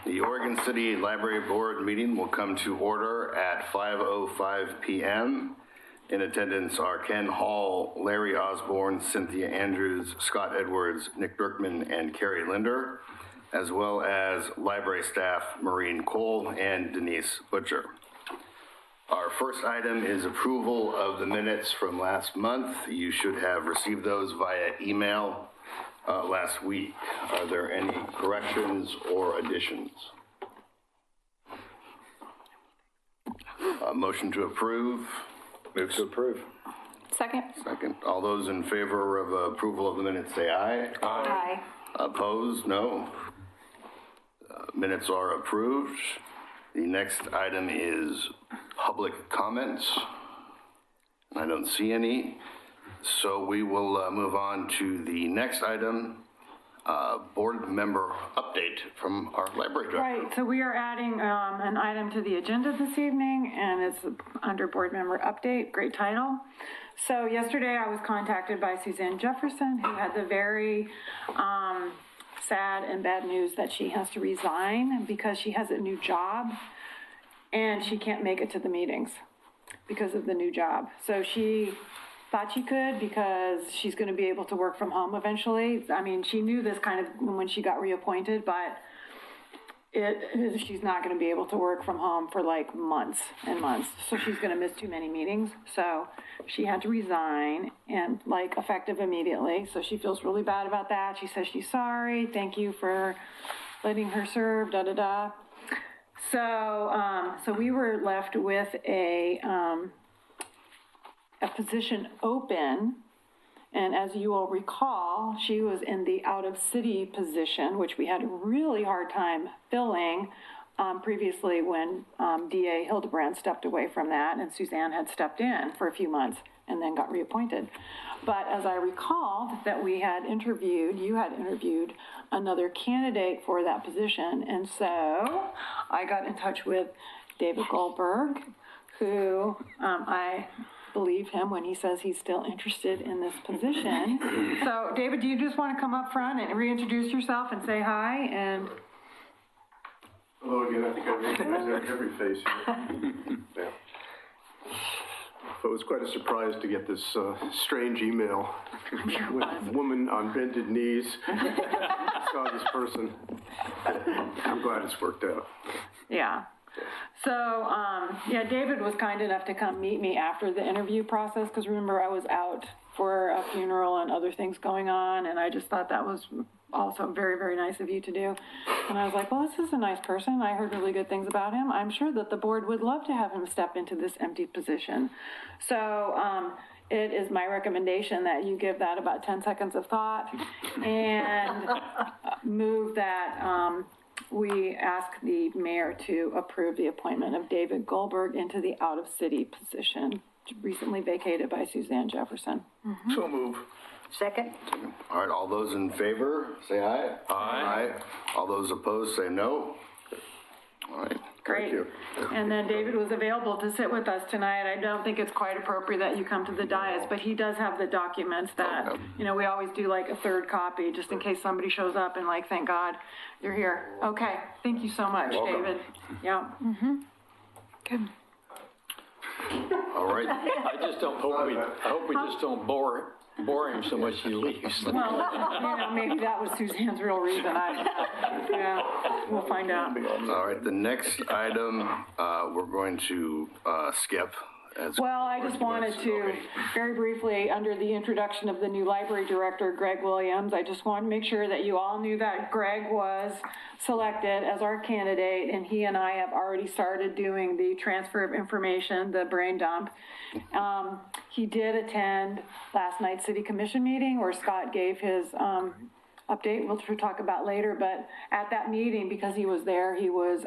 The Oregon City Library Board meeting will come to order at 5:05 p.m. In attendance are Ken Hall, Larry Osborne, Cynthia Andrews, Scott Edwards, Nick Berkman, and Carrie Linder, as well as library staff Maureen Cole and Denise Butcher. Our first item is approval of the minutes from last month. You should have received those via email last week. Are there any corrections or additions? Motion to approve. Move to approve. Second. Second. All those in favor of approval of the minutes say aye. Aye. Opposed? No. Minutes are approved. The next item is public comments. I don't see any. So we will move on to the next item, board member update from our library director. Right, so we are adding an item to the agenda this evening, and it's under board member update, great title. So yesterday I was contacted by Suzanne Jefferson, who had the very sad and bad news that she has to resign because she has a new job and she can't make it to the meetings because of the new job. So she thought she could because she's going to be able to work from home eventually. I mean, she knew this kind of when she got reappointed, but she's not going to be able to work from home for like months and months. So she's going to miss too many meetings. So she had to resign and like effective immediately. So she feels really bad about that. She says she's sorry. Thank you for letting her serve, da da da. So we were left with a position open, and as you will recall, she was in the out-of-city position, which we had a really hard time filling previously when DA Hildebrand stepped away from that, and Suzanne had stepped in for a few months and then got reappointed. But as I recalled that you had interviewed another candidate for that position, and so I got in touch with David Goldberg, who I believe him when he says he's still interested in this position. So, David, do you just want to come up front and reintroduce yourself and say hi? And hello again. I think I recognize every face here. Yeah. So it was quite a surprise to get this strange email with a woman on bended knees. Saw this person. I'm glad it's worked out. Yeah. So, David was kind enough to come meet me after the interview process, because remember, I was out for a funeral and other things going on, and I just thought that was also very, very nice of you to do. And I was like, well, this is a nice person. I heard really good things about him. I'm sure that the board would love to have him step into this empty position. So, it is my recommendation that you give that about 10 seconds of thought and move that we ask the mayor to approve the appointment of David Goldberg into the out-of-city position recently vacated by Suzanne Jefferson. Mm-hmm. So move. Second. All right, all those in favor, say aye. Aye. All those opposed, say no. All right. Great. And then David was available to sit with us tonight. I don't think it's quite appropriate that you come to the dais, but he does have the documents that, we always do like a third copy just in case somebody shows up and like, thank God you're here. Okay. Thank you so much, David. Yeah. Mm-hmm. Good. All right. I hope we just don't bore him so much he leaves. Well, maybe that was Suzanne's real reason. We'll find out. All right, the next item we're going to skip. Well, I just wanted to, very briefly, under the introduction of the new library director, Greg Williams, I just wanted to make sure that you all knew that Greg was selected as our candidate, and he and I have already started doing the transfer of information, the brain dump. He did attend last night's city commission meeting where Scott gave his update, which we'll talk about later, but at that meeting, because he was there, he was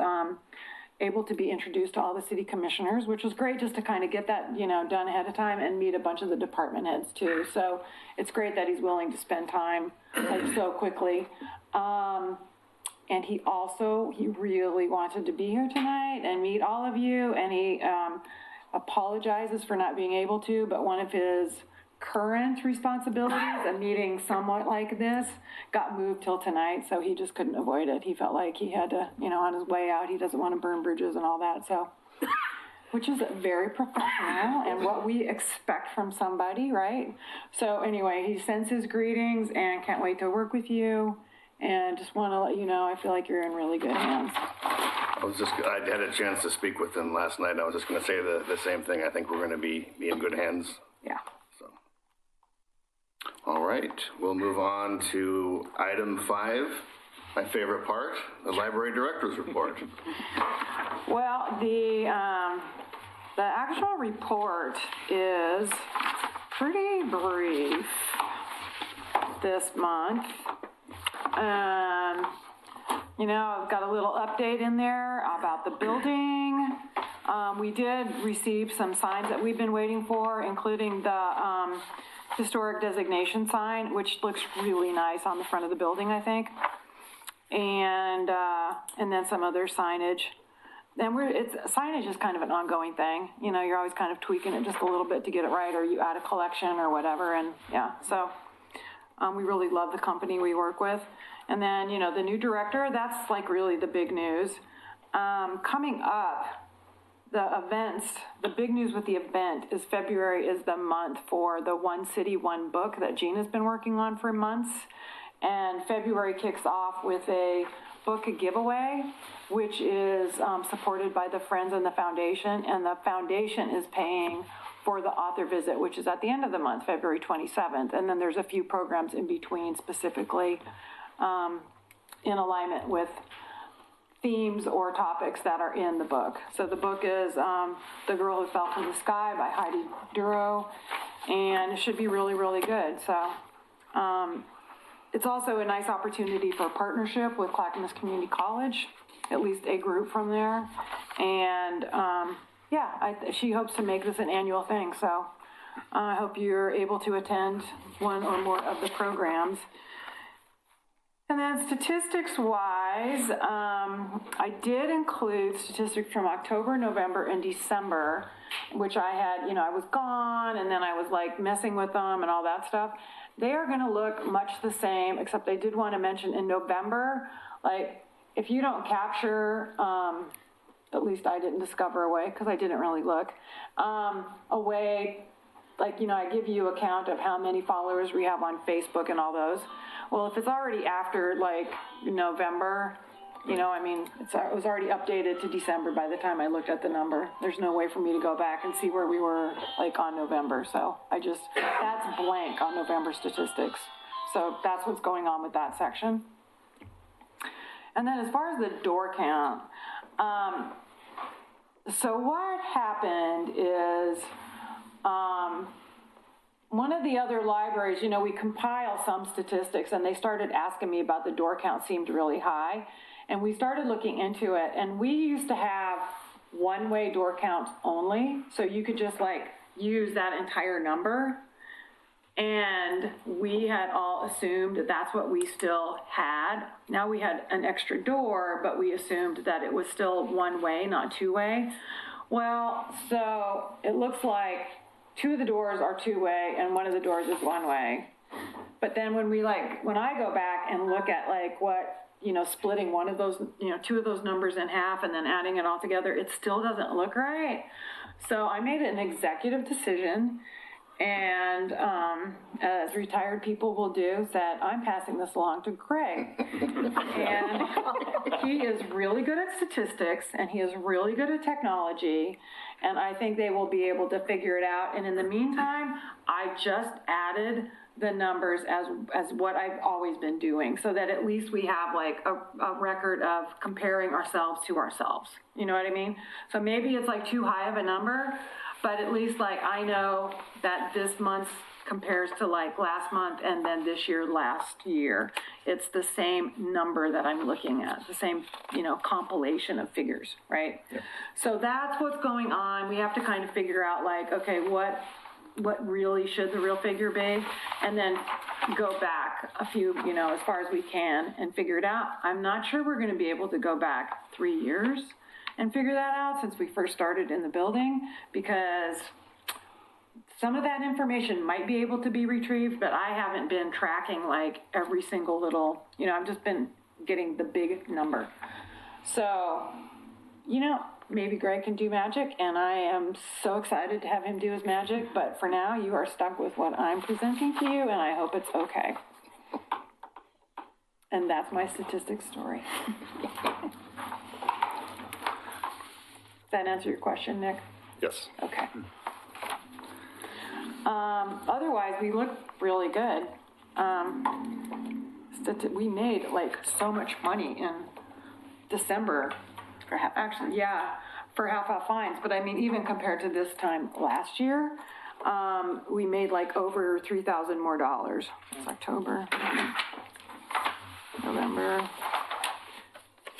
able to be introduced to all the city commissioners, which was great just to kind of get that, done ahead of time and meet a bunch of the department heads too. So it's great that he's willing to spend time like so quickly. And he really wanted to be here tonight and meet all of you. And he apologizes for not being able to, but one of his current responsibilities, a meeting somewhat like this, got moved till tonight, so he just couldn't avoid it. He felt like he had to, on his way out, he doesn't want to burn bridges and all that, so, which is very professional and what we expect from somebody, right? So anyway, he sends his greetings and can't wait to work with you, and just want to let you know, I feel like you're in really good hands. I had a chance to speak with him last night. I was just going to say the same thing. I think we're going to be in good hands. Yeah. So, all right, we'll move on to item 5, my favorite part, the library director's report. Well, the actual report is pretty brief this month. I've got a little update in there about the building. We did receive some signs that we've been waiting for, including the historic designation sign, which looks really nice on the front of the building, I think. And then some other signage. And signage is kind of an ongoing thing. You're always kind of tweaking it just a little bit to get it right, or you add a collection or whatever. And yeah, so we really love the company we work with. And then, the new director, that's like really the big news. Coming up, the big news with the event is February is the month for the One City, One Book that Gina's been working on for months. And February kicks off with a book giveaway, which is supported by the Friends and the Foundation. And the foundation is paying for the author visit, which is at the end of the month, February 27th. And then there's a few programs in between, specifically in alignment with themes or topics that are in the book. So the book is The Girl Who Fell from the Sky by Heidi Duro, and it should be really, really good. So it's also a nice opportunity for a partnership with Clackamas Community College, at least a group from there. And she hopes to make this an annual thing. So I hope you're able to attend one or more of the programs. And then statistics-wise, I did include statistics from October, November, and December, which I had, I was gone, and then I was like messing with them and all that stuff. They are going to look much the same, except I did want to mention in November, like if you don't capture, at least I didn't discover a way, because I didn't really look, a way, like, I give you a count of how many followers we have on Facebook and all those. Well, if it's already after, like, November, it was already updated to December by the time I looked at the number. There's no way for me to go back and see where we were, like, on November. So that's blank on November statistics. So that's what's going on with that section. And then as far as the door count, so what happened is, one of the other libraries, we compile some statistics, and they started asking me about the door count seemed really high. And we started looking into it, and we used to have one-way door counts only. So you could just use that entire number. And we had all assumed that that's what we still had. Now we had an extra door, but we assumed that it was still one-way, not two-way. Well, so it looks like 2 of the doors are two-way and 1 of the doors is one-way. But then when I go back and look at what, splitting one of those, 2 of those numbers in half and then adding it all together, it still doesn't look right. So I made an executive decision, and as retired people will do, that I'm passing this along to Greg. And he is really good at statistics, and he is really good at technology, and I think they will be able to figure it out. And in the meantime, I just added the numbers as what I've always been doing, so that at least we have a record of comparing ourselves to ourselves. You know what I mean? So maybe it's too high of a number, but at least I know that this month compares to last month, and then this year, last year. It's the same number that I'm looking at, the same, compilation of figures, right? Yep. So that's what's going on. We have to kind of figure out okay, what really should the real figure be, and then go back a few, as far as we can and figure it out. I'm not sure we're going to be able to go back 3 years and figure that out, since we first started in the building, because Some of that information might be able to be retrieved, but I haven't been tracking like every single little, I've just been getting the big number. So, maybe Greg can do magic, and I am so excited to have him do his magic, but for now, you are stuck with what I'm presenting to you, and I hope it's okay. And that's my statistics story. Does that answer your question, Nick? Yes. Okay. Otherwise, we look really good. We made like so much money in December. For half-off fines. But I mean, even compared to this time last year, we made like over $3,000 more. It's October, November.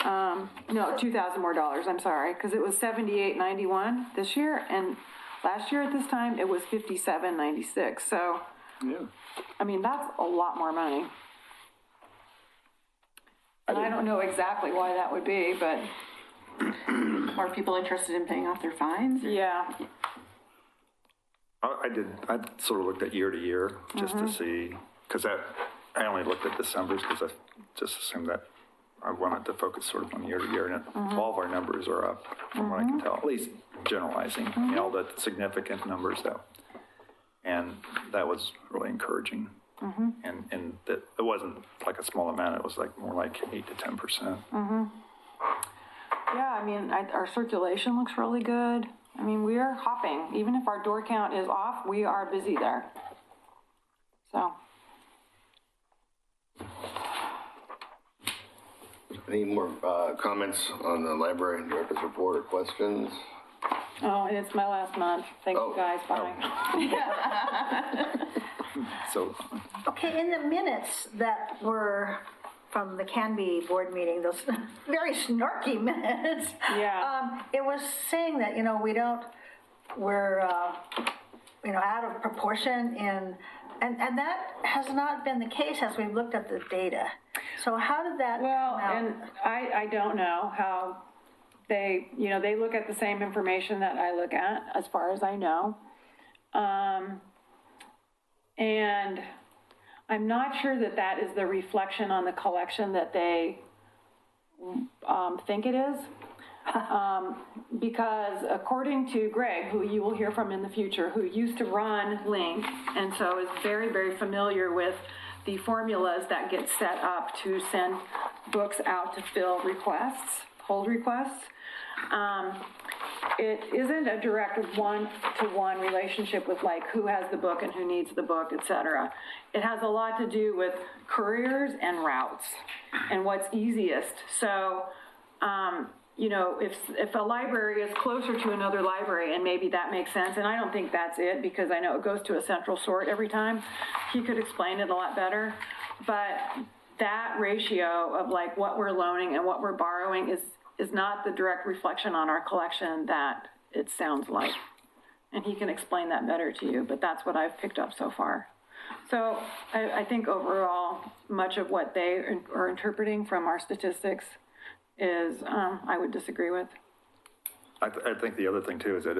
No, $2,000 more. I'm sorry, because it was $78.91 this year, and last year at this time it was $57.96. So, Yeah. I mean, that's a lot more money. And I don't know exactly why that would be, but Are people interested in paying off their fines? yeah. I sort of looked at year to year just to see, because I only looked at December's because I just assumed that I wanted to focus sort of on year to year, and all of our numbers are up from what I can tell, at least generalizing, all the significant numbers and that was really encouraging. And that it wasn't like a small amount, it was like more like 8 to 10%. Yeah, I mean, our circulation looks really good. I mean, we are hopping. Even if our door count is off, we are busy there. So. Any more comments on the library director's report or questions? Oh, and it's my last month. Thank you guys. Bye. So, Okay, in the minutes that were from the Canby board meeting, those very snarky minutes. Yeah. It was saying that, we're out of proportion and that has not been the case as we've looked at the data. So how did that Well, come out? and I don't know how they look at the same information that I look at, as far as I know. And I'm not sure that is the reflection on the collection that they think it is. Because according to Greg, who you will hear from in the future, who used to run Link, and so is very, very familiar with the formulas that get set up to send books out to fill requests, hold requests. It isn't a direct one-to-one relationship with like who has the book and who needs the book, et cetera. It has a lot to do with couriers and routes and what's easiest. So, if a library is closer to another library, and maybe that makes sense, and I don't think that's it because I know it goes to a central sort every time. He could explain it a lot better, but that ratio of like what we're loaning and what we're borrowing is not the direct reflection on our collection that it sounds like. And he can explain that better to you, but that's what I've picked up so far. So I think overall, much of what they are interpreting from our statistics is, I would disagree with. I think the other thing too is that,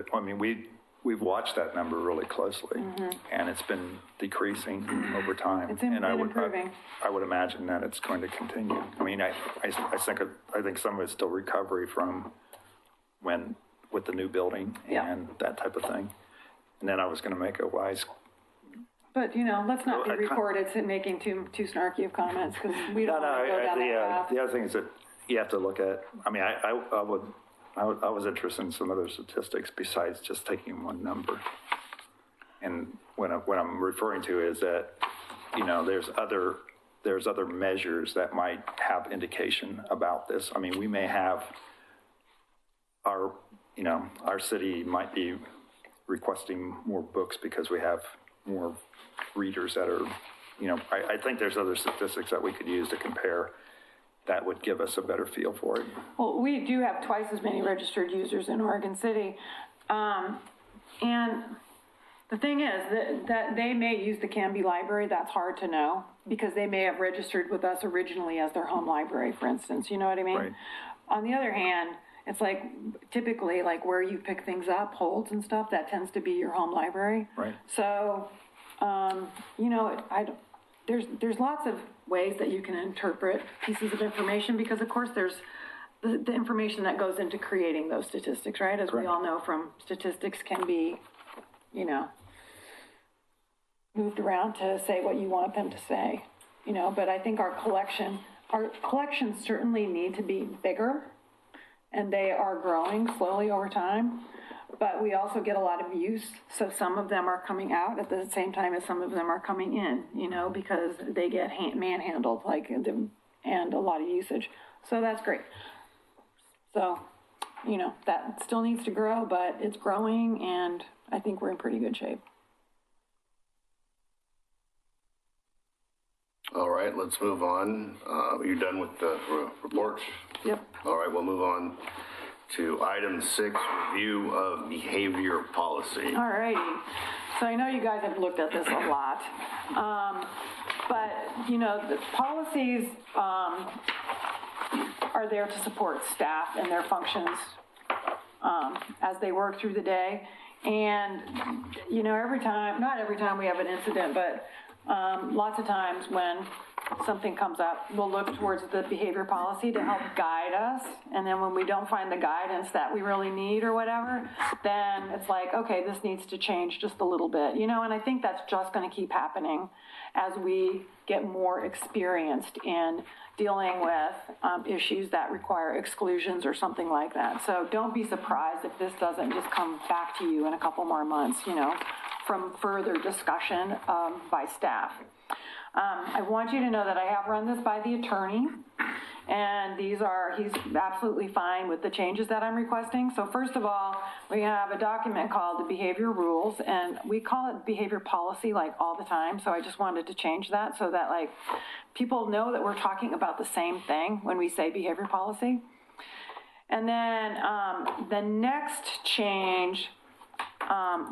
we've watched that number really closely, and it's been decreasing over time. It's and improving. I would imagine that it's going to continue. I think some of it's still recovery from with the new building and that type of thing. And then I was going to make a wise. But, let's not be recorded making too snarky of comments, because we don't want to go down that path. The other thing is that you have to look at, I was interested in some other statistics besides just taking one number. And what I'm referring to is that, there's other measures that might have indication about this. We may have our city might be requesting more books because we have more readers that are, I think there's other statistics that we could use to compare that would give us a better feel for it. Well, we do have twice as many registered users in Oregon City. And the thing is that they may use the Canby Library. That's hard to know because they may have registered with us originally as their home library, for instance. You know what I mean? Right. On the other hand, It's like typically like where you pick things up, holds and stuff, that tends to be your home library. Right. So, there's lots of ways that you can interpret pieces of information because of course there's the information that goes into creating those statistics, right? As we Correct. all know from statistics can be, moved around to say what you want them to say, but I think our collections certainly need to be bigger and they are growing slowly over time, but we also get a lot of use. So some of them are coming out at the same time as some of them are coming in, because they get manhandled, and a lot of usage. So that's great. So, that still needs to grow, but it's growing and I think we're in pretty good shape. All right, let's move on. Are you done with the report? Yep. All right, we'll move on to item 6, review of behavior policy. All righty. So I know you guys have looked at this a lot. But, the policies are there to support staff and their functions as they work through the day. And, not every time we have an incident, but lots of times when something comes up, we'll look towards the behavior policy to help guide us. And then when we don't find the guidance that we really need or whatever, then it's like, okay, this needs to change just a little bit, and I think that's just going to keep happening as we get more experienced in dealing with issues that require exclusions or something like that. So don't be surprised if this doesn't just come back to you in a couple more months, from further discussion by staff. I want you to know that I have run this by the attorney, and he's absolutely fine with the changes that I'm requesting. So first of all, we have a document called the behavior rules, and we call it behavior policy all the time. So I just wanted to change that so that people know that we're talking about the same thing when we say behavior policy. And then the next change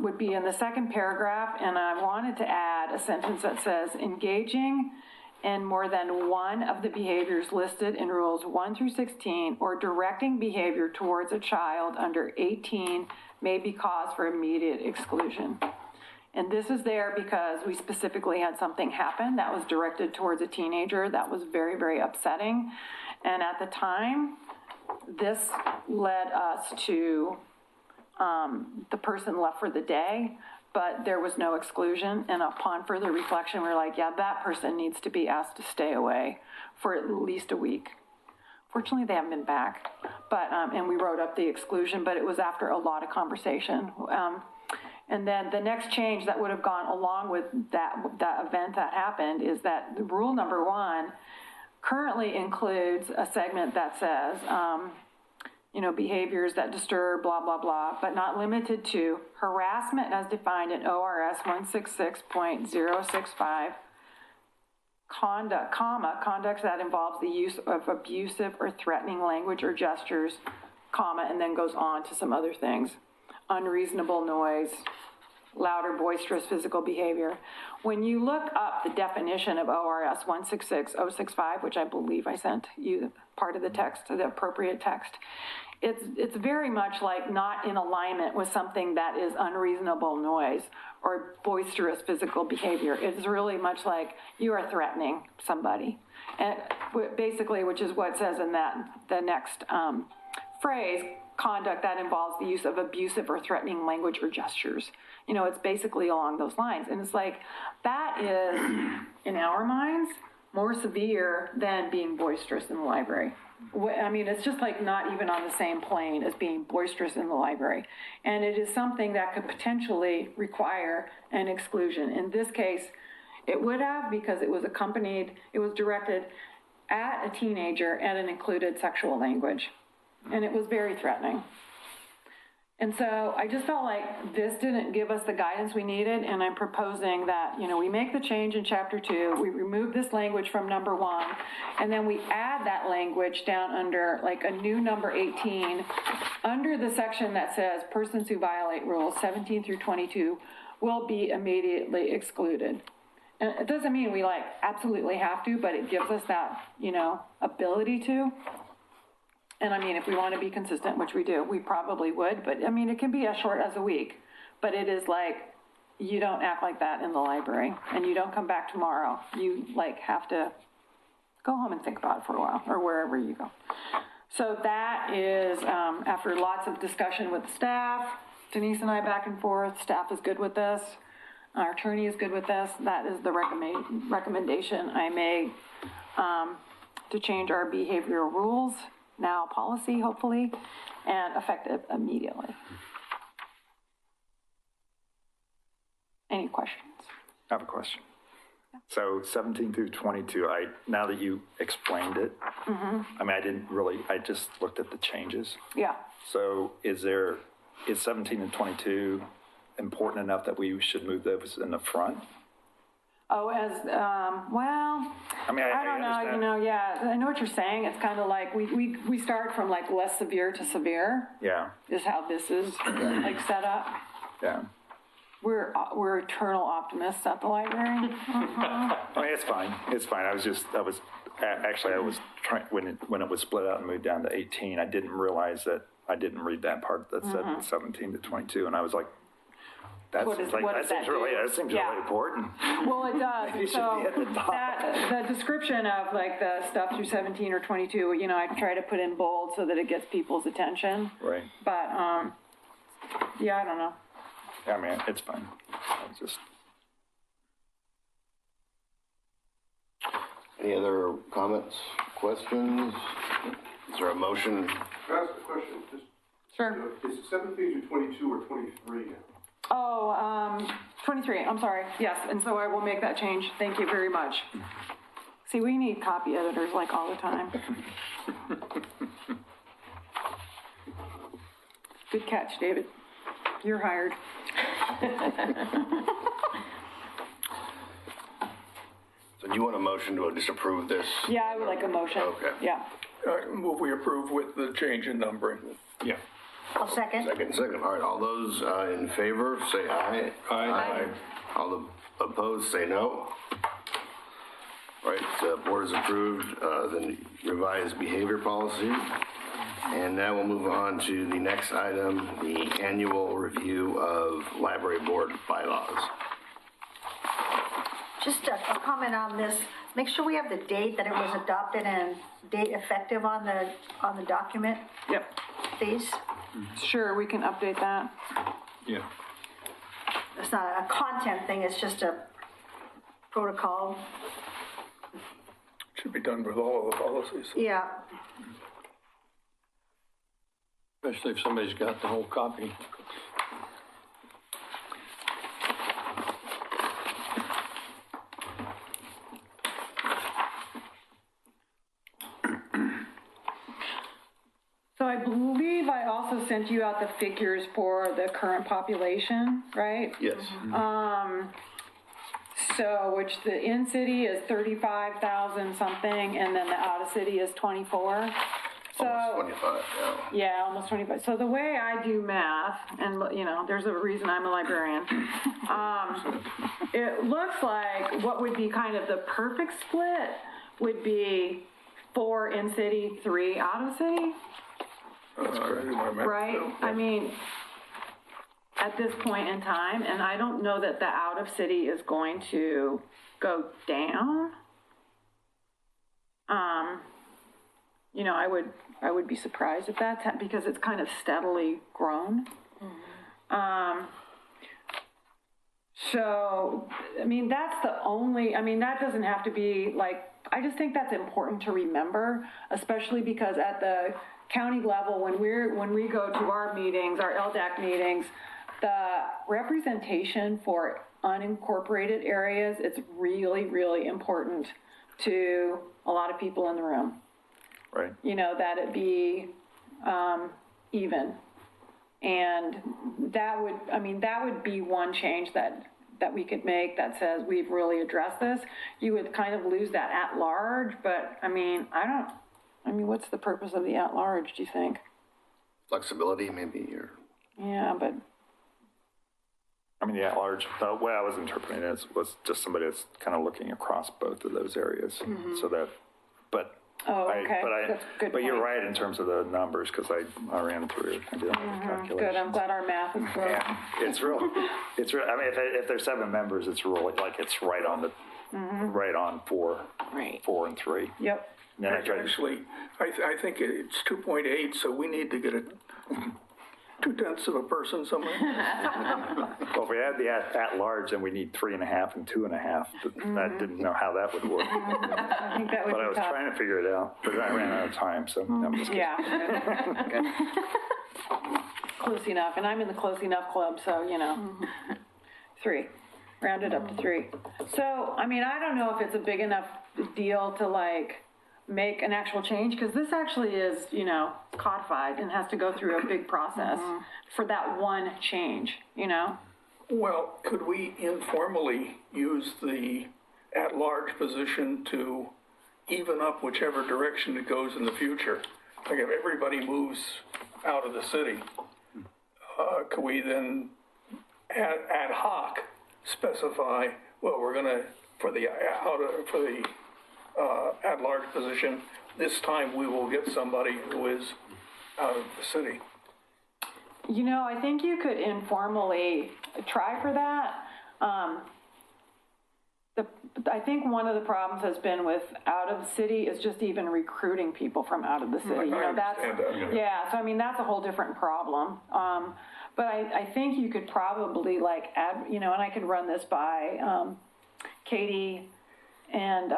would be in the second paragraph, and I wanted to add a sentence that says, engaging in more than one of the behaviors listed in rules 1 through 16 or directing behavior towards a child under 18 may be cause for immediate exclusion. And this is there because we specifically had something happen that was directed towards a teenager that was very, very upsetting. And at the time, this led us to the person left for the day, but there was no exclusion. And upon further reflection, we were like, yeah, that person needs to be asked to stay away for at least a week. Fortunately, they haven't been back, but, and we wrote up the exclusion, but it was after a lot of conversation. And then the next change that would have gone along with that event that happened is that the rule number 1 currently includes a segment that says, behaviors that disturb, blah, blah, blah, but not limited to harassment as defined in ORS 166.065, conduct that involves the use of abusive or threatening language or gestures, and then goes on to some other things. Unreasonable noise, loud or boisterous physical behavior. When you look up the definition of ORS 166.065, which I believe I sent you part of the text, the appropriate text, it's very much not in alignment with something that is unreasonable noise or boisterous physical behavior. It's really much like you are threatening somebody. And basically, which is what it says in the next phrase, conduct that involves the use of abusive or threatening language or gestures. It's basically along those lines. And it's that is, in our minds, more severe than being boisterous in the library. I mean, it's just not even on the same plane as being boisterous in the library. And it is something that could potentially require an exclusion. In this case, it would have, because it was directed at a teenager and it included sexual language. And it was very threatening. And so I just felt like this didn't give us the guidance we needed, and I'm proposing that, we make the change in Chapter 2, we remove this language from number 1, and then we add that language down under a new number 18, under the section that says persons who violate rules 17 through 22 will be immediately excluded. And it doesn't mean we absolutely have to, but it gives us that, ability to. And I mean, if we want to be consistent, which we do, we probably would, but I mean, it can be as short as a week. But it is like, you don't act like that in the library, and you don't come back tomorrow. You like have to go home and think about it for a while, or wherever you go. So that is, after lots of discussion with the staff, Denise and I back and forth, staff is good with this, our attorney is good with this, that is the recommendation I made to change our behavioral rules, now policy, hopefully, and effective immediately. Any questions? I have a question. So 17 through 22, now that you explained it, I mean, I just looked at the changes. Yeah. So is 17 and 22 important enough that we should move those in the front? Oh, well, I mean, I don't know, understand. you know, yeah, I know what you're saying. It's kind of like, we start from like less severe to severe, Yeah, is how this is like set up. yeah. We're eternal optimists at the library. I mean, it's fine. It's fine. I was trying, when it was split out and moved down to 18, I didn't realize that, I didn't read that part that said 17 to 22, and I was like, that seems really important. Well, it does. You should So be at the top. the description of like the stuff through 17 or 22, you know, I try to put in bold so that it gets people's attention. Right. But, yeah, I don't know. I mean, it's fine. It's just, Any other comments, questions? Is there a motion? Can I ask a question? Just, Sure. is it 17 to 22 or 23? Oh, 23, I'm sorry. Yes, and so I will make that change. Thank you very much. See, we need copy editors like all the time. Good catch, David. You're hired. So do you want a motion to disapprove this? Yeah, I would like a motion. Okay. Yeah. Move we approve with the change in numbering. Yeah. I'll second. Second. All right, all those in favor, say aye. Aye. All the opposed, say no. All right, board has approved the revised behavior policy. And now we'll move on to the next item, the annual review of library board bylaws. Just a comment on this. Make sure we have the date that it was adopted and date effective on the document, Yep. please. Sure, we can update that. Yeah. It's not a content thing, it's just a protocol. Should be done with all of the policies, Yeah. especially if somebody's got the whole copy. So I believe I also sent you out the figures for the current population, right? Yes. So, which the in-city is 35,000 something, and then the out-of-city is 24. So, Almost 25, yeah. yeah, almost 25. So the way I do math, and you know, there's a reason I'm a librarian. It looks like what would be kind of the perfect split would be 4 in-city, 3 out-of-city, right? I mean, at this point in time, and I don't know that the out-of-city is going to go down. You know, I would be surprised if that's because it's kind of steadily grown. So, I mean, that's the only, I mean, that doesn't have to be like, I just think that's important to remember, especially because at the county level, when we go to our meetings, our LDAC meetings, the representation for unincorporated areas, it's really, really important to a lot of people in the room. right. You know, that it be even. And that would be one change that we could make that says we've really addressed this. You would kind of lose that at large, but I mean, what's the purpose of the at large, do you think? Flexibility, maybe, or Yeah, but I mean, the at-large, the way I was interpreting it was just somebody that's kind of looking across both of those areas. So that, but Oh, okay, But that's a good but you're point. right in terms of the numbers, because I ran through, I did all the calculations. Good, I'm glad our math is good. Yeah, it's real, I mean, if there's 7 members, it's really, like, it's right on the, right on 4, Right. 4 and 3. Yep. And then I tried to, Actually, I think it's 2.8, so we need to get a 0.2 of a person somewhere. well, if we had the at-large, then we need 3.5 and 2.5, but I didn't know how that would work. I think that would But I be was tough. trying to figure it out, but I ran out of time, so I'm just kidding. Yeah. Good. Close enough, and I'm in the close enough club, so, 3, rounded up to 3. So, I mean, I don't know if it's a big enough deal to like make an actual change, because this actually is, codified and has to go through a big process for that one change, Well, could we informally use the at-large position to even up whichever direction it goes in the future? Like if everybody moves out of the city, could we then ad hoc specify, well, we're gonna, for the at-large position, this time we will get somebody who is out of the city? I think you could informally try for that. I think one of the problems has been with out of city is just even recruiting people from out of the city. I That's, understand that, yeah, so I mean, that's a whole different problem. But I think you could probably like add, and I could run this by Katie and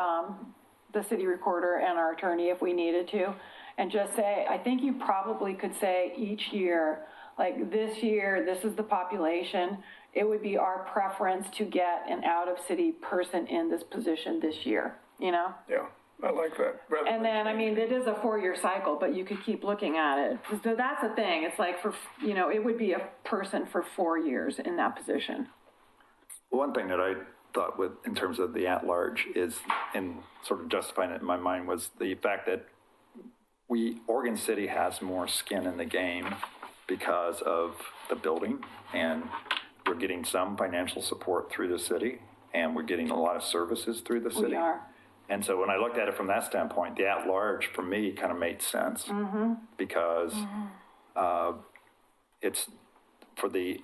the city recorder and our attorney if we needed to, and just say, I think you probably could say each year, like this year, this is the population. It would be our preference to get an out-of-city person in this position this year, Yeah, I like that. Rather And than then, I mean, it is a 4-year cycle, but you could keep looking at it. So that's the thing. It's like it would be a person for 4 years in that position. One thing that I thought with, in terms of the at-large is, and sort of justifying it in my mind, was the fact that Oregon City has more skin in the game because of the building, and we're getting some financial support through the city, and we're getting a lot of services through the city. We are. And so when I looked at it from that standpoint, the at-large for me kind of made sense, because it's for the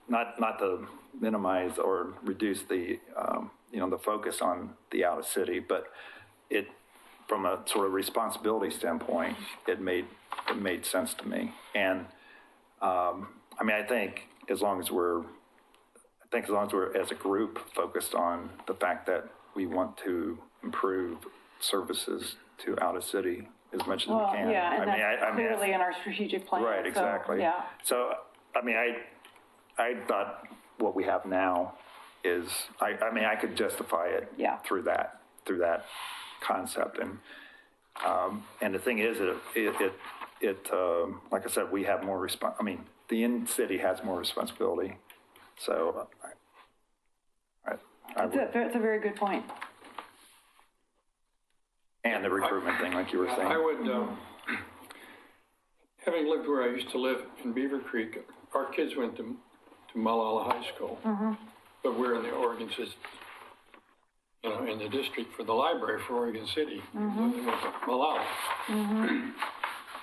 not to minimize or reduce the the focus on the out of city, but it, from a sort of responsibility standpoint, it made sense to me. And I mean, I think as long as we're as a group focused on the fact that we want to improve services to out of city as much as we Well, can. yeah, and I mean, that's clearly in our strategic plan. Right, so, exactly. Yeah. So, I mean, I thought what we have now is, I mean, I could justify it Yeah. through that concept. And the thing is, it like I said, we have more I mean, the in-city has more responsibility. So, I would, It's a very good point. and the recruitment thing, like you were saying. I would, having lived where I used to live in Beaver Creek, our kids went to Malala High School, but we're in the Oregon system, in the district for the library for Oregon City. They went to Malala.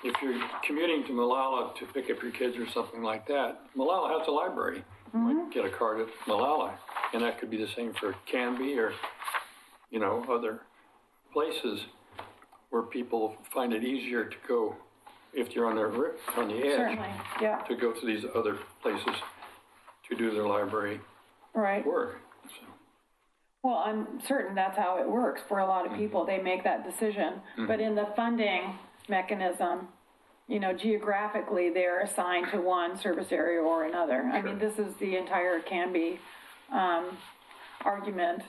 If you're commuting to Malala to pick up your kids or something like that, Malala has a library. You might get a card at Malala, and that could be the same for Canby or, other places where people find it easier to go if you're on the edge, Certainly, yeah, to go to these other places to do their library right. work. So, Well, I'm certain that's how it works for a lot of people. They make that decision. But in the funding mechanism, geographically, they're assigned to one service area or another. I mean, this is the entire Canby argument.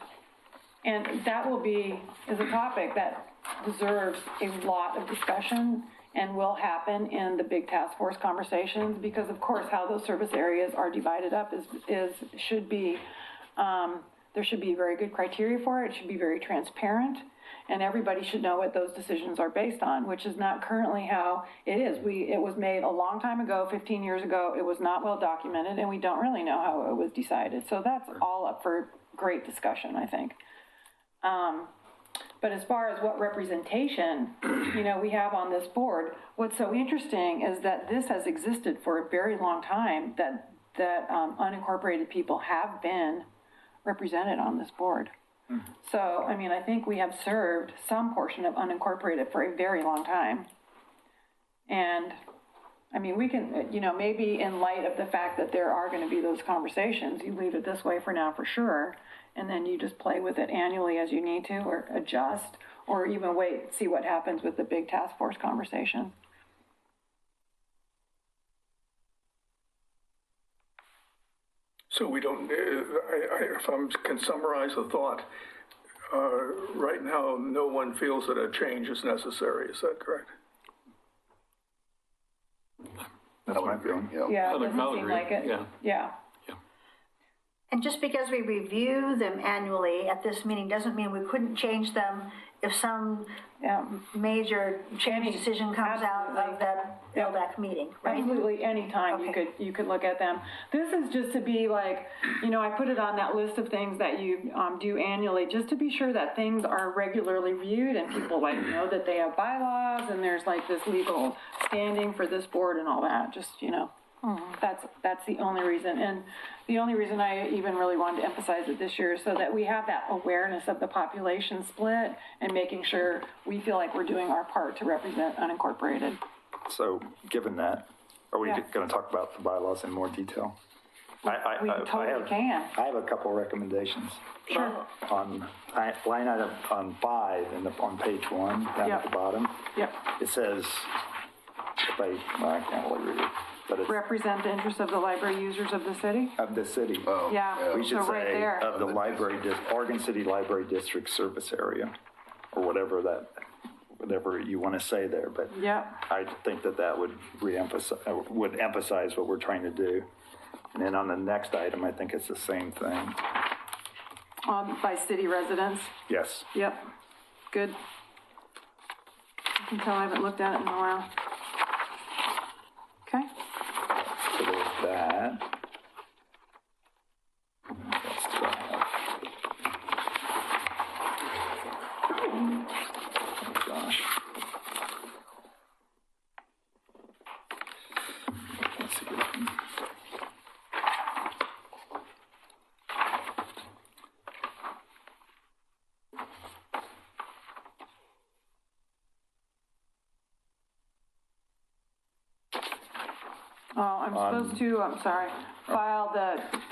And that is a topic that deserves a lot of discussion and will happen in the big task force conversations, because of course how those service areas are divided up should be, there should be very good criteria for it. It should be very transparent, and everybody should know what those decisions are based on, which is not currently how it is. It was made a long time ago, 15 years ago. It was not well documented, and we don't really know how it was decided. So that's all up for great discussion, I think. But as far as what representation, you know, we have on this board, what's so interesting is that this has existed for a very long time, that unincorporated people have been represented on this board. So, I mean, I think we have served some portion of unincorporated for a very long time. And, I mean, we can, you know, maybe in light of the fact that there are going to be those conversations, you leave it this way for now for sure, and then you just play with it annually as you need to, or adjust, or even wait, see what happens with the big task force conversation. So we don't, if I can summarize the thought, right now, no one feels that a change is necessary, is that correct? That's my feeling. Yeah, it I'll doesn't seem agree. like it. Yeah. Yeah. And just because we review them annually at this meeting doesn't mean we couldn't change them if some Yeah. major change decision comes out of that LDAC meeting, right? Absolutely, anytime Okay. you could look at them. This is just to be like, you know, I put it on that list of things that you do annually, just to be sure that things are regularly reviewed and people like know that they have bylaws and there's like this legal standing for this board and all that, just, you know. That's the only reason. And the only reason I even really wanted to emphasize it this year is so that we have that awareness of the population split and making sure we feel like we're doing our part to represent unincorporated. So, given that, are we Yeah. going to talk about the bylaws in more detail? We totally can. I have a couple recommendations. Sure. On line item on 5, on page 1, down Yep. at the bottom, Yep. it says, I can't really read it, but it's Represent the interests of the library users of the city? of the city. Yeah, We should so right say there. of the library, Oregon City Library District Service Area, or whatever you want to say there, but Yep. I think that would emphasize what we're trying to do. And then on the next item, I think it's the same thing. By city residents? Yes. Yep. Good. I can tell I haven't looked at it in a while. Okay. So there's that. What else do I have? Oh, gosh. Let's see. Oh, I'm supposed to, I'm sorry, file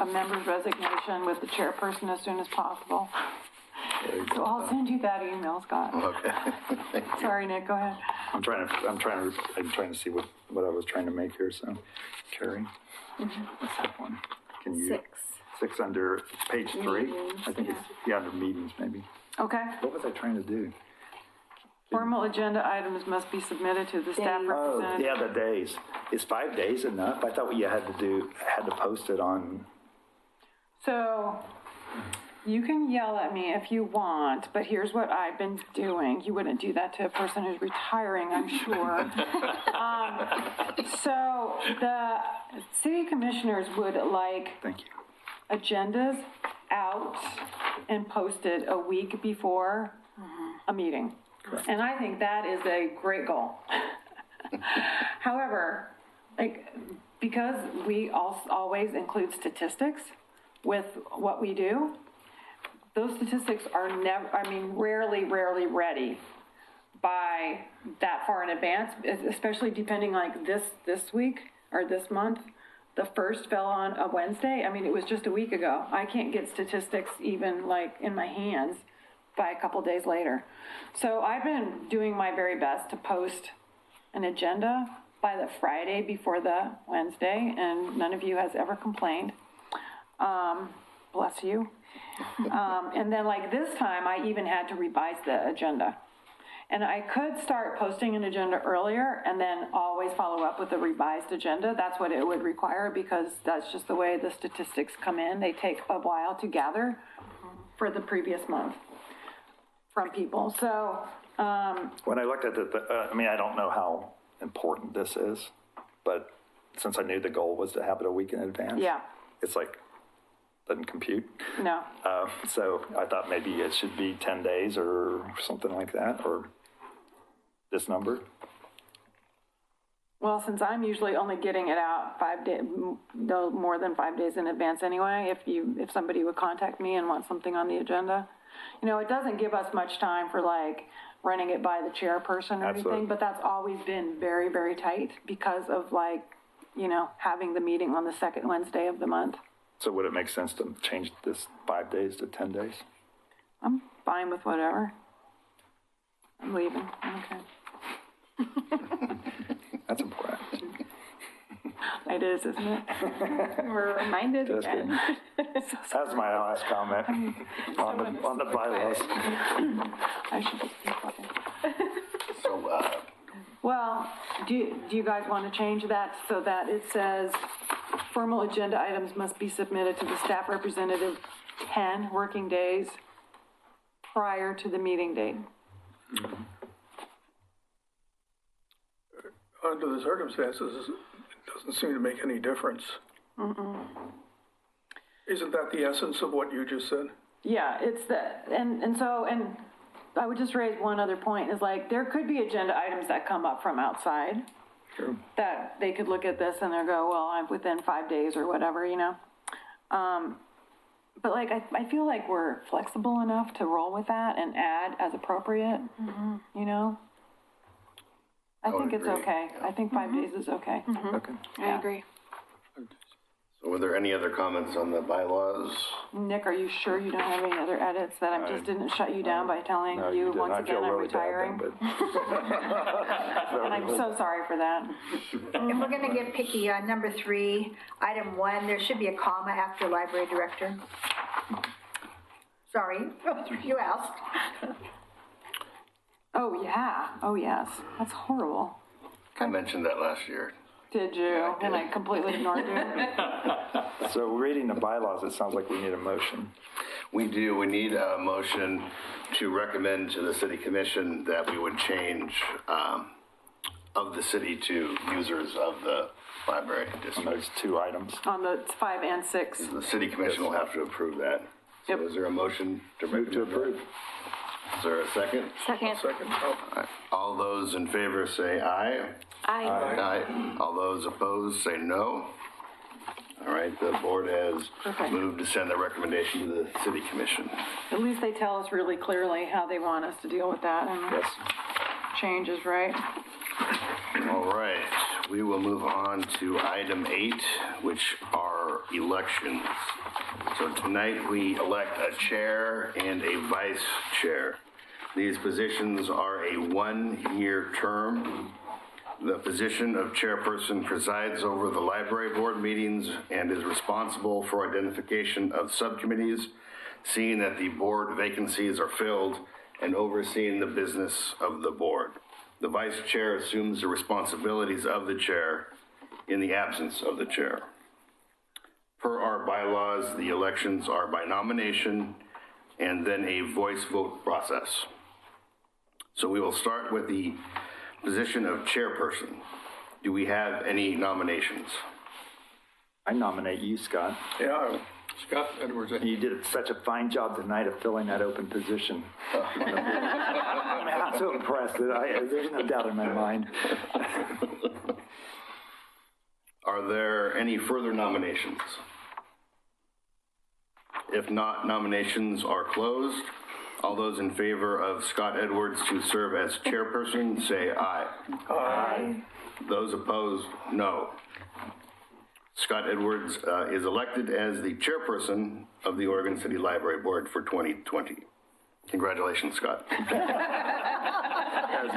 a member's resignation with the chairperson as soon as possible. So I'll send you that email, Scott. Okay. Sorry, Nick, go ahead. I'm trying to see what I was trying to make here, so, Carrie, what's that one? Can you? 6 under page 3? Meetings, I think it's, under meetings, maybe. Okay. What was I trying to do? Formal agenda items must be submitted to the staff Oh, representative. yeah, the days. Is 5 days enough? I thought you had to post it on, So you can yell at me if you want, but here's what I've been doing. You wouldn't do that to a person who's retiring, I'm sure. So the city commissioners would like thank you. agendas out and posted a week before a meeting. And I think that is a great goal. However, because we always include statistics with what we do, those statistics are rarely ready by that far in advance, especially depending like this week or this month. The first fell on a Wednesday. I mean, it was just a week ago. I can't get statistics even like in my hands by a couple days later. So I've been doing my very best to post an agenda by the Friday before the Wednesday, and none of you has ever complained. Bless you. And then like this time, I even had to revise the agenda. And I could start posting an agenda earlier and then always follow up with a revised agenda. That's what it would require because that's just the way the statistics come in. They take a while to gather for the previous month from people. So, When I looked at I don't know how important this is, but since I knew the goal was to have it a week in advance. yeah. It's like doesn't compute. No. So I thought maybe it should be 10 days or something like that, or this number. Well, since I'm usually only getting it out 5 days, no more than 5 days in advance anyway, if somebody would contact me and want something on the agenda. You know, it doesn't give us much time for like running it by the chairperson or Absolutely. anything, but that's always been very, very tight because of like, you know, having the meeting on the second Wednesday of the month. So would it make sense to change this 5 days to 10 days? I'm fine with whatever. I'm leaving, okay. That's important. It is, isn't it? We're reminded Just again. That was my last comment on the bylaws. I should just be fucking. So, Well, do you guys want to change that so that it says formal agenda items must be submitted to the staff representative 10 working days prior to the meeting date? Under the circumstances, it doesn't seem to make any difference. Isn't that the essence of what you just said? Yeah, it's and I would just raise one other point is like, there could be agenda items that come up from outside. Sure. That they could look at this and they'll go, well, I'm within 5 days or whatever, you know? But like, I feel like we're flexible enough to roll with that and add as appropriate, you know? I would think it's agree. okay. I think 5 days is okay. Okay. I agree. so were there any other comments on the bylaws? Nick, are you sure you don't have any other edits that I just didn't shut you down by telling No, you didn't. once I feel again I'm really bad retiring? then, And I'm so sorry for that. If we're gonna get picky, on number 3, item 1, there should be a comma after library director. Sorry, you asked. Oh, yeah. Oh, yes. That's horrible. I mentioned that last year. Did you? Yeah, I And I did. completely ignored you. So reading the bylaws, it sounds like we need a motion. We do, we need a motion to recommend to the city commission that we would change of the city to users of the library On district. those 2 items. On the 5 and 6. The city commission will have to approve that. So Yep. is there a motion to Move to recommend that? approve. Is there a second? Second. Second, oh, All those in favor say aye. Aye. Aye. All those opposed say no. All right, the board has Okay. moved to send a recommendation to the city commission. At least they tell us really clearly how they want us to deal with that and Yes. changes, right? All right, we will move on to item 8, which are elections. So tonight, we elect a chair and a vice chair. These positions are a 1-year term. The position of chairperson presides over the library board meetings and is responsible for identification of subcommittees, seeing that the board vacancies are filled, and overseeing the business of the board. The vice chair assumes the responsibilities of the chair in the absence of the chair. Per our bylaws, the elections are by nomination and then a voice vote process. So we will start with the position of chairperson. Do we have any nominations? I nominate you, Scott. yeah, Scott Edwards, You did such a fine job tonight of filling that open position. I'm so impressed that there's no doubt in my mind. Are there any further nominations? If not, nominations are closed. All those in favor of Scott Edwards to serve as chairperson, say aye. aye. Those opposed, no. Scott Edwards is elected as the chairperson of the Oregon City Library Board for 2020. Congratulations, Scott. That was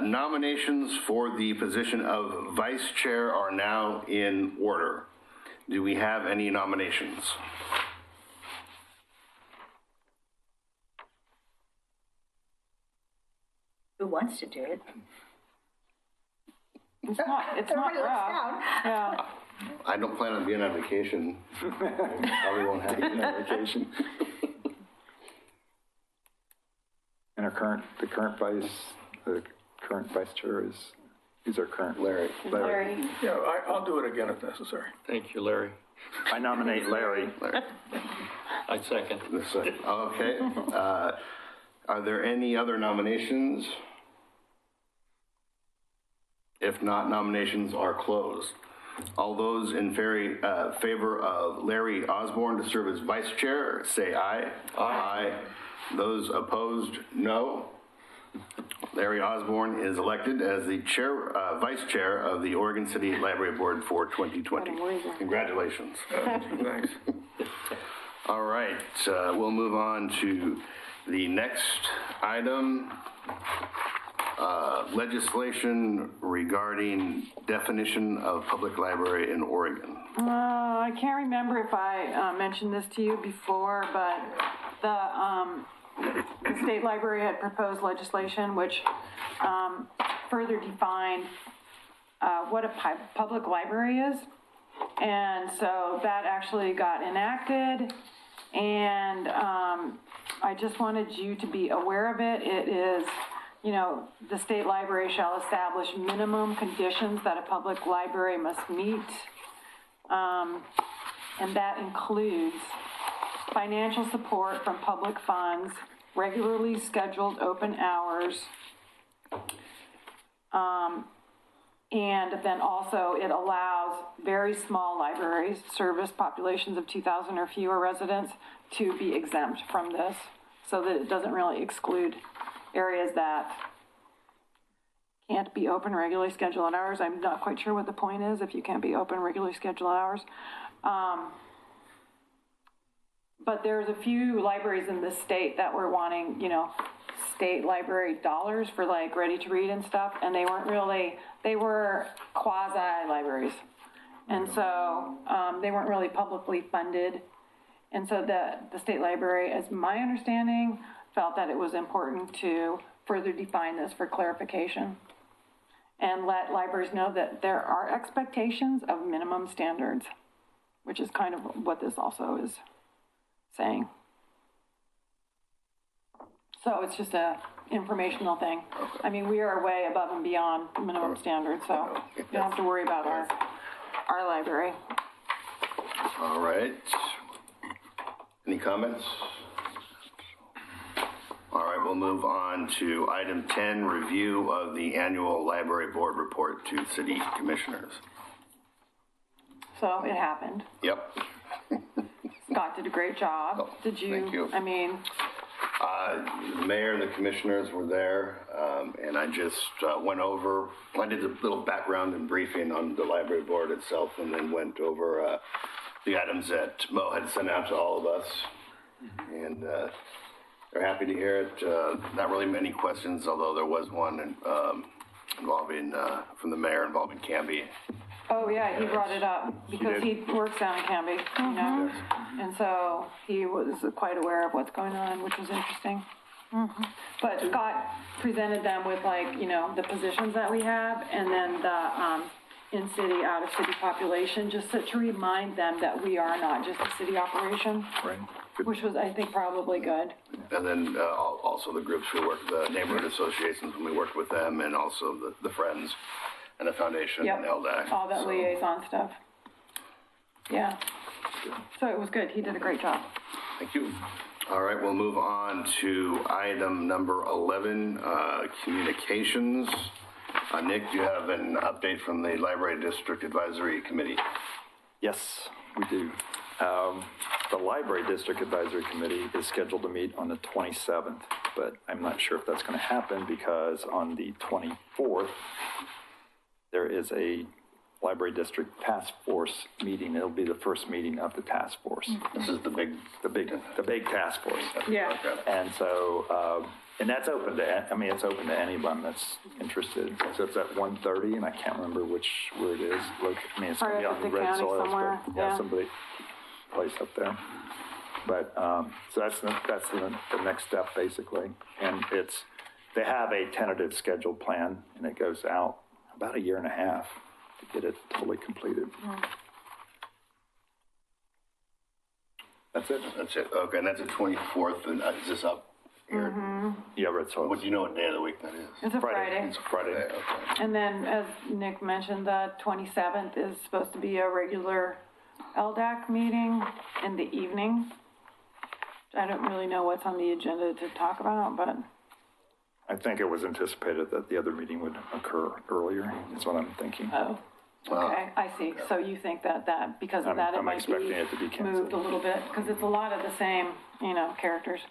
good. Nominations for the position of vice chair are now in order. Do we have any nominations? Who wants to do it? It's not Everybody looks rough. down. Yeah. I don't plan on being on vacation. Probably won't happen. Vacation. And the current vice chair who's our current? Larry. Yeah, I'll do it again if necessary. thank you, Larry. I nominate Larry. I second. Okay. Are there any other nominations? If not, nominations are closed. All those in favor of Larry Osborne to serve as vice chair, say aye. Aye. Those opposed, no. Larry Osborne is elected as the vice chair of the Oregon City Library Board for 2020. Congratulations. Thanks. All right, we'll move on to the next item. Legislation regarding definition of public library in Oregon. I can't remember if I mentioned this to you before, but the state library had proposed legislation which further defined what a public library is. And so that actually got enacted, and I just wanted you to be aware of it. It is, the state library shall establish minimum conditions that a public library must meet. And that includes financial support from public funds, regularly scheduled open hours, and then also it allows very small libraries, service populations of 2,000 or fewer residents, to be exempt from this, so that it doesn't really exclude areas that can't be open regularly scheduled hours. I'm not quite sure what the point is if you can't be open regularly scheduled hours. But there's a few libraries in the state that were wanting, state library dollars for like ready to read and stuff, and they were quasi libraries. And so they weren't really publicly funded. And so the state library, as my understanding, felt that it was important to further define this for clarification and let libraries know that there are expectations of minimum standards, which is kind of what this also is saying. So it's just a informational thing. Okay. I mean, we are way above and beyond minimum standards, so you don't have to worry about our library. All right. Any comments? All right, we'll move on to item 10, review of the annual library board report to city commissioners. So it happened. Yep. Scott did a great job. Oh, did you? Thank you. I mean, the mayor and the commissioners were there, and I just I did a little background and briefing on the library board itself, and then went over the items that Mo had sent out to all of us. And they're happy to hear it. Not really many questions, although there was one involving, from the mayor involving Canby. oh yeah, he brought it up because he works down in Canby, and so he was quite aware of what's going on, which was interesting. But Scott presented them with the positions that we have, and then the in-city, out-of-city population, just to remind them that we are not just a city operation. Right. Which was, I think, probably good. And then also the groups we worked, the neighborhood associations, when we worked with them, and also the Friends and the Foundation and LDAC. All that liaison stuff. Yeah. So it was good. He did a great job. Thank you. All right, we'll move on to item number 11, communications. Nick, do you have an update from the Library District Advisory Committee? Yes, we do. The Library District Advisory Committee is scheduled to meet on the 27th, but I'm not sure if that's going to happen because on the 24th, there is a Library District Task Force meeting. It'll be the first meeting of the task force. This is the big task force. Yeah. Okay. And so, and that's open to, it's open to anyone that's interested. So it's at 1:30, and I can't remember where it is. It's going to be on the Red Soils, but yeah, somebody place up there. But so that's the next step basically, and they have a tentative scheduled plan, and it goes out about a year and a half to get it totally completed. That's it. That's it. Okay, and that's the 24th, and is this up here? Yeah, Red Soils. What do you know what day of the week that is? It's a Friday. It's a Friday. Okay. And then, as Nick mentioned, the 27th is supposed to be a regular LDAC meeting in the evening. I don't really know what's on the agenda to talk about, but I think it was anticipated that the other meeting would occur earlier, is what I'm thinking. oh, okay, I see. So you think that because of that, it I'm might expecting be it to be moved canceled. a little bit, because it's a lot of the same, characters.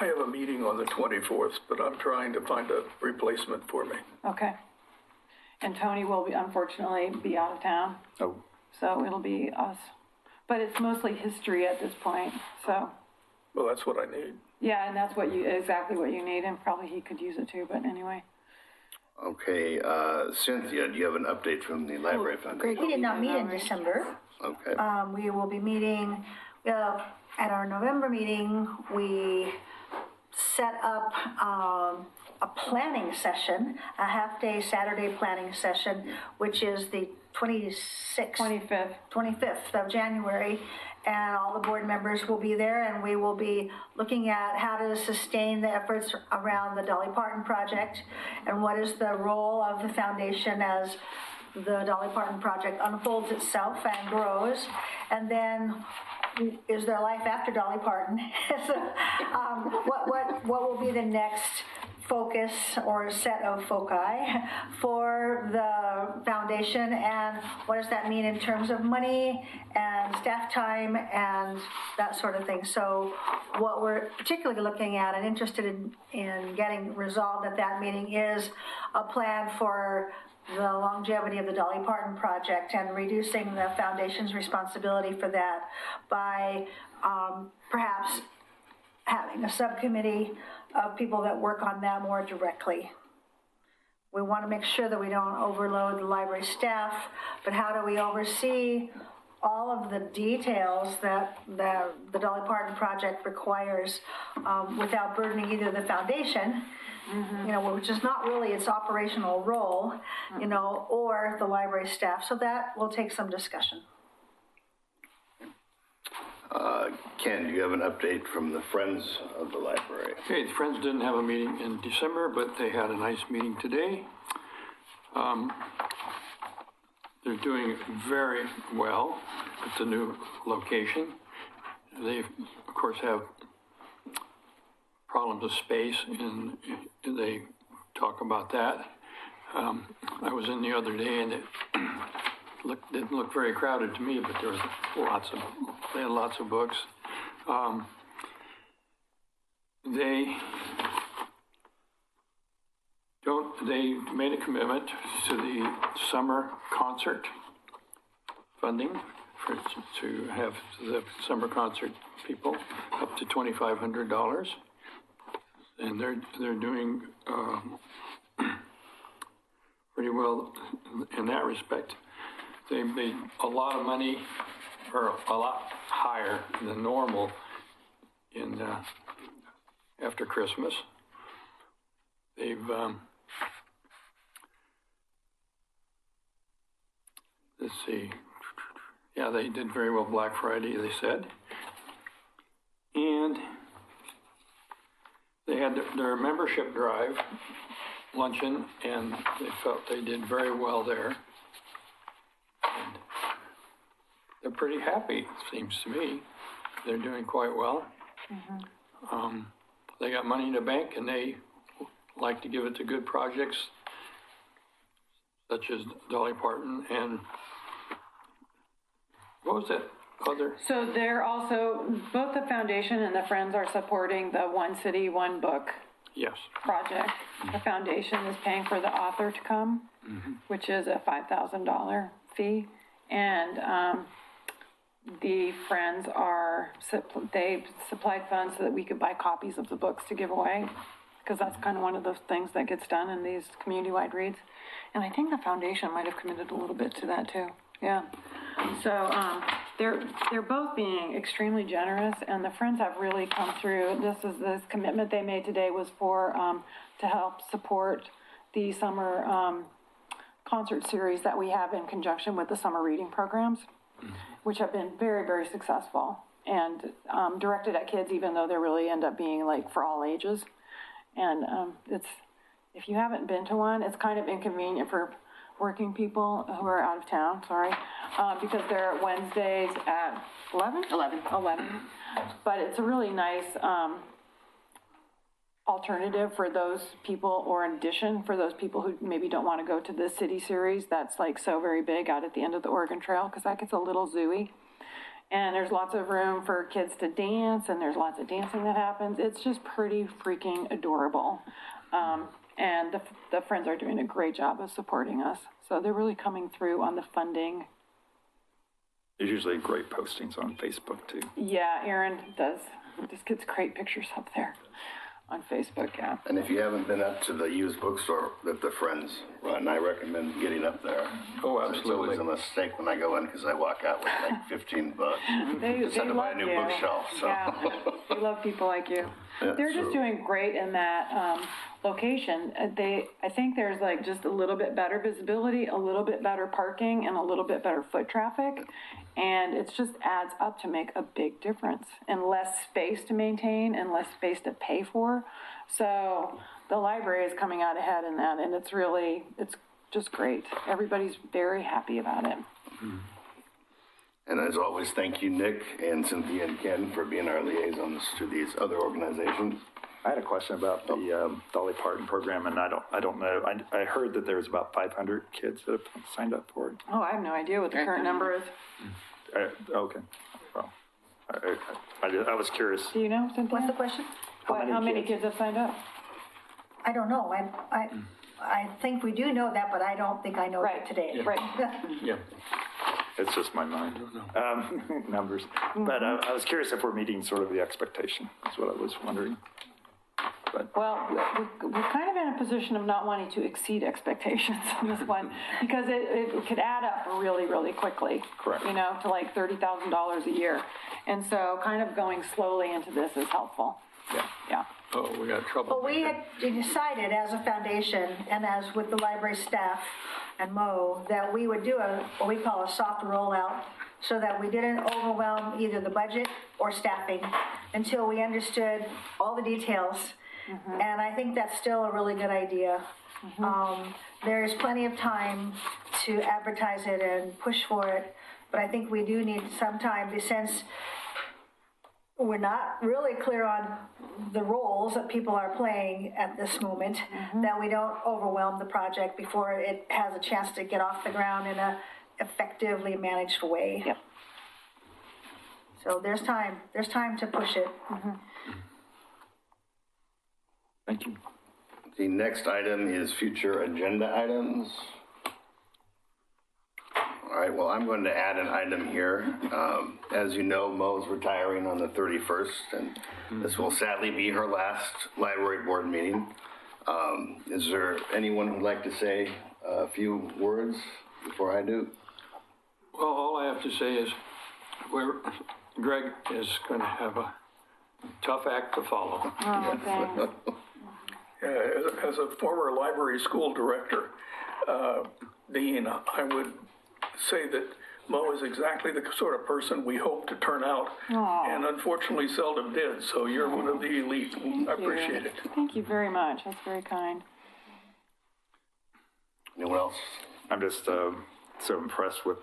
I have a meeting on the 24th, but I'm trying to find a replacement for me. Okay. And Tony will unfortunately be out of town, Oh, so it'll be us. But it's mostly history at this point, so, Well, that's what I need. yeah, and that's exactly what you need, and probably he could use it too, but anyway. Okay, Cynthia, do you have an update from the Library Foundation? We did not meet in December. Okay. We will be meeting, at our November meeting, we set up a planning session, a half-day Saturday planning session, which is the 25th of January, and all the board members will be there, and we will be looking at how to sustain the efforts around the Dolly Parton project, and what is the role of the foundation as the Dolly Parton project unfolds itself and grows, and then is there life after Dolly Parton? What will be the next focus or set of foci for the foundation, and what does that mean in terms of money and staff time and that sort of thing. So what we're particularly looking at and interested in getting resolved at that meeting is a plan for the longevity of the Dolly Parton project and reducing the foundation's responsibility for that by perhaps having a subcommittee of people that work on that more directly. We want to make sure that we don't overload the library staff, but how do we oversee all of the details that the Dolly Parton project requires without burdening either the foundation, which is not really its operational role, or the library staff. So that will take some discussion. Ken, do you have an update from the Friends of the Library? Okay, the Friends didn't have a meeting in December, but they had a nice meeting today. They're doing very well at the new location. They, of course, have problems with space, and they talk about that. I was in the other day, and it didn't look very crowded to me, but there was they had lots of books. They made a commitment to the summer concert funding to have the summer concert people up to $2,500, and they're doing pretty well in that respect. They made a lot of money, or a lot higher than normal in after Christmas. They've let's see, yeah, they did very well Black Friday, they said, and they had their membership drive luncheon, and they felt they did very well there. And they're pretty happy, it seems to me. They're doing quite well. They got money in the bank, and they like to give it to good projects, such as Dolly Parton and what was that other? So they're also, both the foundation and the Friends are supporting the One City, One Book Yes. project. The foundation is paying for the author to come, which is a $5,000 fee. And the Friends they supplied funds so that we could buy copies of the books to give away, because that's kind of one of those things that gets done in these community-wide reads. And I think the foundation might have committed a little bit to that too. Yeah. So they're both being extremely generous, and the Friends have really come through. This commitment they made today was for to help support the summer concert series that we have in conjunction with the summer reading programs, which have been very, very successful and directed at kids, even though they really end up being like for all ages. And if you haven't been to one, it's kind of inconvenient for working people who are out of town, sorry, because they're Wednesdays at 11? 11. 11. But it's a really nice, alternative for those people, or in addition for those people who maybe don't want to go to the city series that's like so very big out at the end of the Oregon Trail, because that gets a little zooey. And there's lots of room for kids to dance, and there's lots of dancing that happens. It's just pretty freaking adorable. And the Friends are doing a great job of supporting us. So they're really coming through on the funding. There's usually great postings on Facebook too. Yeah, Aaron does. Just gets great pictures up there on Facebook, yeah. And if you haven't been up to the used bookstore that the Friends run, I recommend getting up there. Oh, It's always absolutely. a mistake when I go in because I walk out with like 15 bucks. They Just had to buy a love new you. bookshelf, so. Yeah, they love people like you. Yeah, They're just so- doing great in that location. I think there's like just a little bit better visibility, a little bit better parking, and a little bit better foot traffic. And it just adds up to make a big difference, and less space to maintain and less space to pay for. So the library is coming out ahead in that, and it's just great. Everybody's very happy about it. And as always, thank you, Nick and Cynthia and Ken, for being our liaisons to these other organizations. I had a question about the Dolly Parton program, and I don't know. I heard that there was about 500 kids that have signed up for it. Oh, I have no idea what the current number is. Okay. Well, I was curious. Do you know, Cynthia? What's the question? How many kids have signed up? I don't know. I think we do know that, but I don't think I know Right. it today. Right. Yeah. It's just my mind. Numbers. But I was curious if we're meeting sort of the expectation. That's what I was wondering. But Well, we're kind of in a position of not wanting to exceed expectations on this one, because it could add up really, really quickly. Correct. You know, to like $30,000 a year. And so kind of going slowly into this is helpful. yeah. Yeah. Oh, we got trouble. But we had decided as a foundation and as with the library staff and Mo, that we would do what we call a soft rollout, so that we didn't overwhelm either the budget or staffing until we understood all the details. And I think that's still a really good idea. There's plenty of time to advertise it and push for it, but I think we do need some time, since we're not really clear on the roles that people are playing at this moment, that we don't overwhelm the project before it has a chance to get off the ground in a effectively managed way. Yep. So there's time to push it. Thank you. The next item is future agenda items. All right, well, I'm going to add an item here. As you know, Mo's retiring on the 31st, and this will sadly be her last library board meeting. Is there anyone who'd like to say a few words before I do? Well, all I have to say is Greg is going to have a tough act to follow. Oh, thanks. As a former library school director, Dean, I would say that Mo is exactly the sort of person we hope to turn out, and unfortunately seldom did. So you're one of the elite. I appreciate it. Thank you very much. That's very kind. Anyone else? I'm just so impressed with,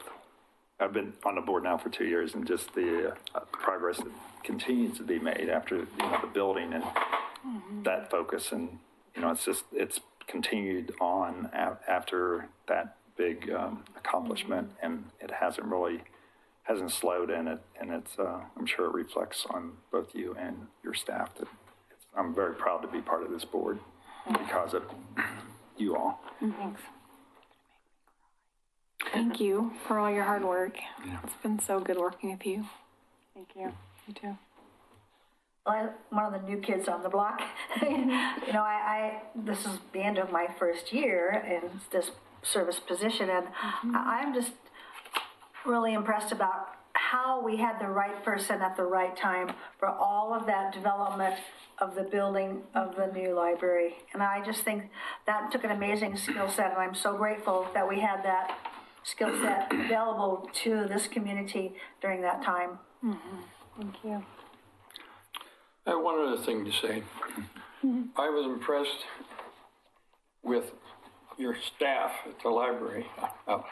I've been on the board now for 2 years, and just the progress that continues to be made after the building and that focus. And, it's continued on after that big accomplishment, and it hasn't slowed in it. And it's, I'm sure it reflects on both you and your staff. I'm very proud to be part of this board because of you all. Thanks. Thank you for all your hard work. It's been so good working with you. Thank you. You too. I'm one of the new kids on the block. This is the end of my first year in this service position, and I'm just really impressed about how we had the right person at the right time for all of that development of the building of the new library. And I just think that took an amazing skill set, and I'm so grateful that we had that skill set available to this community during that time. Thank you. I have one other thing to say. I was impressed with your staff at the library, how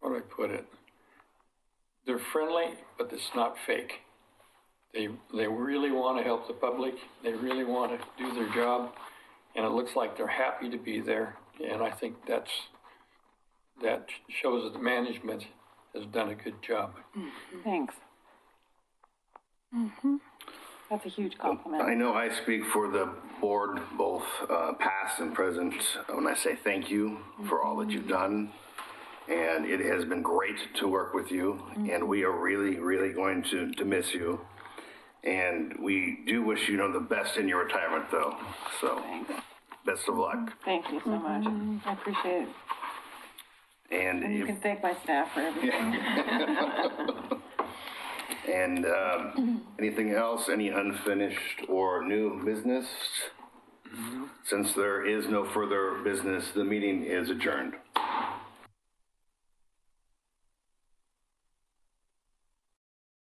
do I put it? They're friendly, but it's not fake. They really want to help the public. They really want to do their job, and it looks like they're happy to be there. And I think that shows that the management has done a good job. Thanks. That's a huge compliment. I know I speak for the board, both past and present, when I say thank you for all that you've done. And it has been great to work with you, and we are really, really going to miss you. And we do wish you the best in your retirement, though. So, best of luck. Thank you so much. I appreciate it. And you can thank my staff for everything. And anything else? Any unfinished or new business? Since there is no further business, the meeting is adjourned.